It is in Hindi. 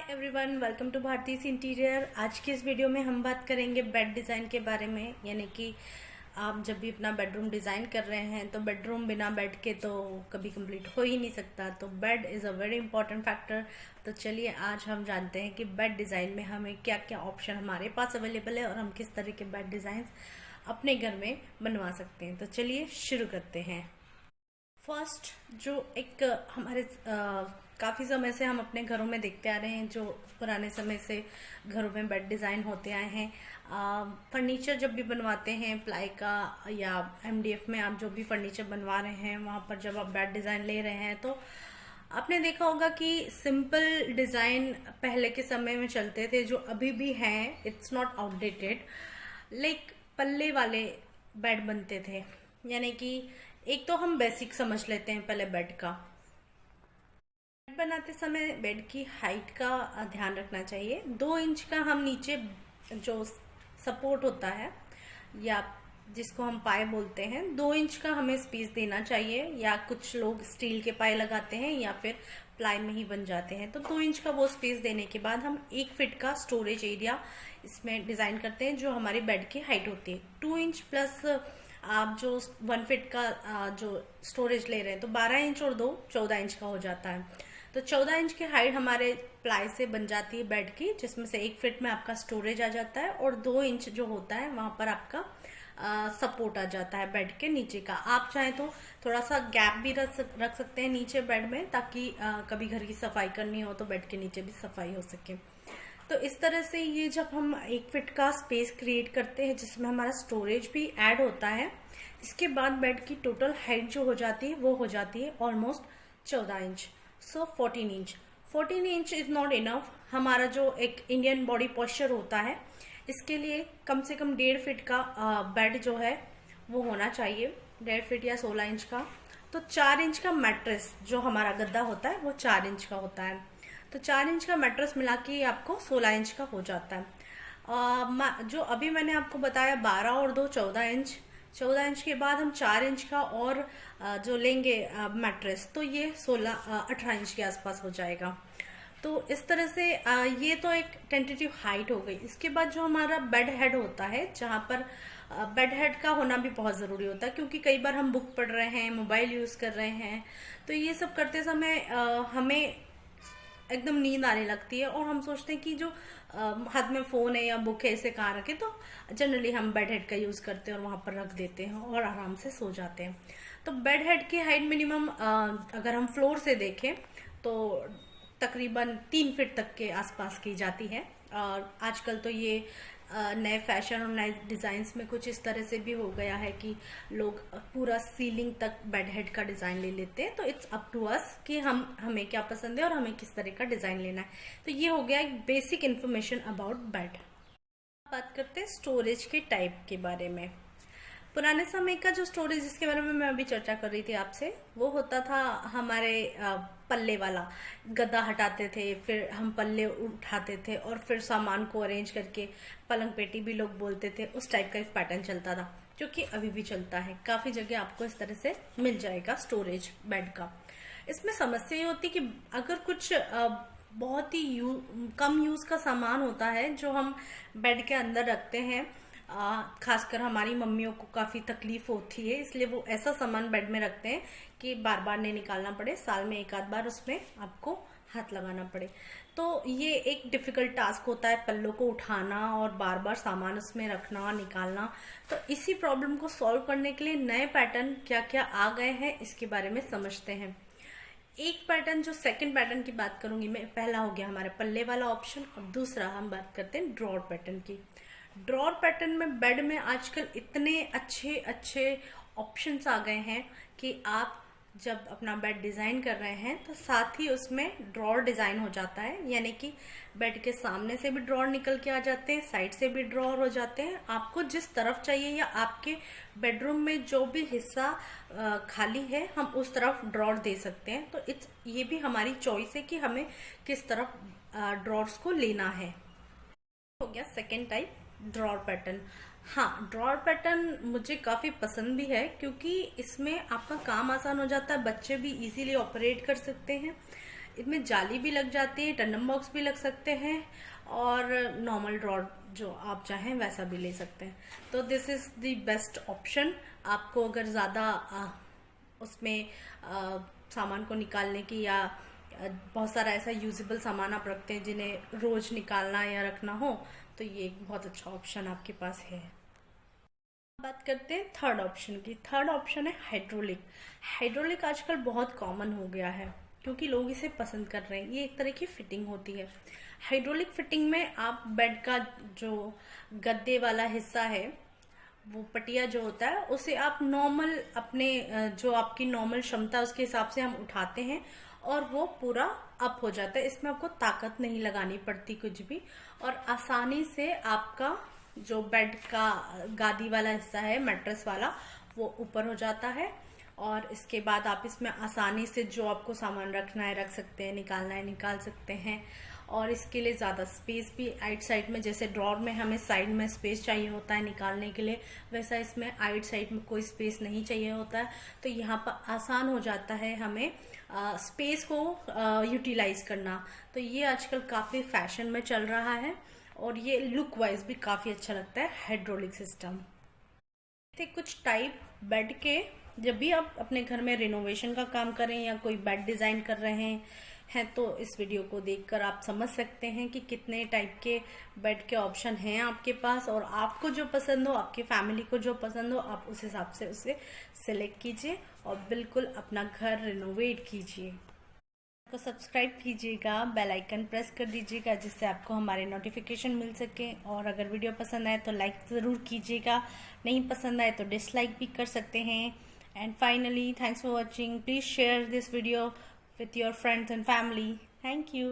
Everyone, welcome to Bharti's interior. आज की इस वीडियो में हम बात करेंगे बेड डिज़ाइन के बारे में। यानी कि आप जब भी अपना बेडरूम डिज़ाइन कर रहे हैं तो बेडरूम बिना बेड के तो कभी कंप्लीट हो ही नहीं सकता। तो bed is a very important factor. तो चलिए आज हम जानते हैं कि बेड डिज़ाइन में हमें क्या क्या ऑप्शन हमारे पास अवेलेबल है और हम किस तरह के बेड डिज़ाइन अपने घर में बनवा सकते हैं। तो चलिए शुरू करते हैं। फर्स्ट जो एक हमारे काफ़ी समय से हम अपने घरों में देखते आ रहे हैं, जो पुराने समय से घरों में बेड डिज़ाइन होते आए हैं। फर्नीचर जब भी बनवाते हैं प्लाई का या एमडीएफ में आप जो भी फर्नीचर बनवा रहे हैं, वहाँ पर जब आप बेड डिज़ाइन ले रहे हैं तो आपने देखा होगा कि सिंपल डिज़ाइन पहले के समय में चलते थे, जो अभी भी हैं। It's not outdated. लाइक पल्ले वाले बेड बनते थे। यानी कि एक तो हम बेसिक समझ लेते हैं पहले बेड का। बेड बनाते समय बेड की हाइट का ध्यान रखना चाहिए। 2 इंच का हम नीचे जो सपोर्ट होता है या जिसको हम पाए बोलते हैं, 2 इंच का हमें स्पेस देना चाहिए। या कुछ लोग स्टील के पाए लगाते हैं या फिर प्लाई में ही बन जाते हैं। तो 2 इंच का वो स्पेस देने के बाद हम 1 फीट का स्टोरेज एरिया इसमें डिजाइन करते हैं, जो हमारी बेड की हाइट होती है। 2 इंच प्लस आप जो 1 फीट का जो स्टोरेज ले रहे हैं तो 12 इंच और 2 14 इंच का हो जाता है। तो 14 इंच की हाइट हमारे प्लाई से बन जाती है बेड की, जिसमें से 1 फीट में आपका स्टोरेज आ जाता है और 2 इंच जो होता है वहां पर आपका सपोर्ट आ जाता है बेड के नीचे का। आप चाहें तो थोड़ा सा गैप भी रख सकते हैं नीचे बेड में, ताकि कभी घर की सफाई करनी हो तो बेड के नीचे भी सफाई हो सके। तो इस तरह से ये जब हम 1 फीट का स्पेस क्रिएट करते हैं जिसमें हमारा स्टोरेज भी ऐड होता है, इसके बाद बेड की टोटल हाइट जो हो जाती है वो हो जाती है almost 14 inch. So 14 inch. 14 inch is not enough. हमारा जो एक इंडियन बॉडी पोस्चर होता है, इसके लिए कम से कम 1.5 फीट का बेड जो है वो होना चाहिए, 1.5 फीट या 16 इंच का। तो 4 इंच का मैट्रेस जो हमारा गद्दा होता है वो 4 इंच का होता है। तो 4 इंच का मैट्रेस मिला के आपको 16 इंच का हो जाता है। जो अभी मैंने आपको बताया 12 और 2 14 इंच। 14 इंच के बाद हम 4 इंच का और जो लेंगे मैट्रेस, तो ये 18 इंच के आसपास हो जाएगा। तो इस तरह से ये तो एक टेंटेटिव हाइट हो गई। इसके बाद जो हमारा बेड हेड होता है, जहाँ पर बेड हेड का होना भी बहुत ज़रूरी होता है, क्योंकि कई बार हम बुक पढ़ रहे हैं, मोबाइल यूज़ कर रहे हैं, तो ये सब करते समय हमें एकदम नींद आने लगती है और हम सोचते हैं कि जो हाथ में फ़ोन है या बुक है इसे कहाँ रखें। तो जनरली हम बेड हेड का यूज़ करते हैं और वहाँ पर रख देते हैं और आराम से सो जाते हैं। तो बेड हेड की हाइट मिनिमम अगर हम फ्लोर से देखें तो तकरीबन 3 फीट तक के आसपास की जाती है। और आजकल तो ये नए फैशन और नए डिज़ाइंस में कुछ इस तरह से भी हो गया है कि लोग पूरा सीलिंग तक बेड हेड का डिज़ाइन ले लेते हैं। तो इट्स अप टू अस कि हमें क्या पसंद है और हमें किस तरह का डिज़ाइन लेना है। तो ये हो गया एक बेसिक इन्फॉर्मेशन अबाउट बेड। बात करते हैं स्टोरेज के टाइप के बारे में। पुराने समय का जो स्टोरेज जिसके बारे में मैं अभी चर्चा कर रही थी आपसे, वो होता था हमारे पल्ले वाला। गद्दा हटाते थे, फिर हम पल्ले उठाते थे और फिर सामान को अरेंज करके पलंग पेटी भी लोग बोलते थे, उस टाइप का एक पैटर्न चलता था, जो कि अभी भी चलता है। काफी जगह आपको इस तरह से मिल जाएगा स्टोरेज बेड का। इसमें समस्या ये होती कि अगर कुछ बहुत ही कम यूज का सामान होता है जो हम बेड के अंदर रखते हैं, खासकर हमारी मम्मियों को काफ़ी तकलीफ होती है, इसलिए वो ऐसा सामान बेड में रखते हैं कि बार बार नहीं निकालना पड़े, साल में एक आध बार उसमें आपको हाथ लगाना पड़े। तो ये एक डिफिकल्ट टास्क होता है पल्लों को उठाना और बार बार सामान उसमें रखना निकालना। तो इसी प्रॉब्लम को सॉल्व करने के लिए नए पैटर्न क्या क्या आ गए हैं इसके बारे में समझते हैं। एक पैटर्न, जो सेकंड पैटर्न की बात करूंगी मैं, पहला हो गया हमारे पल्ले वाला ऑप्शन। अब दूसरा हम बात करते हैं ड्रॉर पैटर्न की। ड्रॉर पैटर्न में बेड में आजकल इतने अच्छे अच्छे ऑप्शंस आ गए हैं कि आप जब अपना बेड डिज़ाइन कर रहे हैं तो साथ ही उसमें ड्रॉर डिज़ाइन हो जाता है। यानी कि बेड के सामने से भी ड्रॉर निकल के आ जाते हैं, साइड से भी ड्रॉर हो जाते हैं। आपको जिस तरफ चाहिए या आपके बेडरूम में जो भी हिस्सा खाली है, हम उस तरफ ड्रॉर दे सकते हैं। तो ये भी हमारी चॉइस है कि हमें किस तरफ ड्रॉर्स को लेना है। हो गया सेकेंड टाइप, ड्रॉर पैटर्न। हाँ, ड्रॉर पैटर्न मुझे काफ़ी पसंद भी है, क्योंकि इसमें आपका काम आसान हो जाता है, बच्चे भी इजीली ऑपरेट कर सकते हैं। इसमें जाली भी लग जाती है, टंडम बॉक्स भी लग सकते हैं और नॉर्मल ड्रॉर जो आप चाहें वैसा भी ले सकते हैं। तो this is the best option. आपको अगर ज़्यादा उसमें सामान को निकालने की या बहुत सारा ऐसा यूजेबल सामान आप रखते हैं जिन्हें रोज निकालना या रखना हो, तो ये एक बहुत अच्छा ऑप्शन आपके पास है। बात करते हैं थर्ड ऑप्शन की। थर्ड ऑप्शन है हाइड्रोलिक। हाइड्रोलिक आजकल बहुत कॉमन हो गया है क्योंकि लोग इसे पसंद कर रहे हैं। ये एक तरह की फिटिंग होती है। हाइड्रोलिक फिटिंग में आप बेड का जो गद्दे वाला हिस्सा है, वो पटिया जो होता है, उसे आप नॉर्मल अपने जो आपकी नॉर्मल क्षमता है उसके हिसाब से हम उठाते हैं और वो पूरा अप हो जाता है। इसमें आपको ताकत नहीं लगानी पड़ती कुछ भी, और आसानी से आपका जो बेड का गादी वाला हिस्सा है, मैट्रेस वाला, वो ऊपर हो जाता है। और इसके बाद आप इसमें आसानी से जो आपको सामान रखना है रख सकते हैं, निकालना है निकाल सकते हैं। और इसके लिए ज़्यादा स्पेस भी आइट साइड में, जैसे ड्रॉर में हमें साइड में स्पेस चाहिए होता है निकालने के लिए, वैसा इसमें आइट साइड में कोई स्पेस नहीं चाहिए होता है। तो यहाँ पर आसान हो जाता है हमें स्पेस को यूटिलाइज करना। तो ये आजकल काफ़ी फैशन में चल रहा है और ये लुक वाइज भी काफ़ी अच्छा लगता है हाइड्रोलिक सिस्टम। थे कुछ टाइप बेड के। जब भी आप अपने घर में रिनोवेशन का काम करें या कोई बेड डिजाइन कर रहे हैं तो इस वीडियो को देखकर आप समझ सकते हैं कि कितने टाइप के बेड के ऑप्शन हैं आपके पास, और आपको जो पसंद हो, आपकी फैमिली को जो पसंद हो, आप उस हिसाब से उसे सिलेक्ट कीजिए और बिल्कुल अपना घर रिनोवेट कीजिए। को सब्सक्राइब कीजिएगा, बेल आइकन प्रेस कर दीजिएगा जिससे आपको हमारे नोटिफिकेशन मिल सके। और अगर वीडियो पसंद आए तो लाइक ज़रूर कीजिएगा, नहीं पसंद आए तो डिसलाइक भी कर सकते हैं। And finally, thanks for watching. Please share this video with your friends and family. Thank you.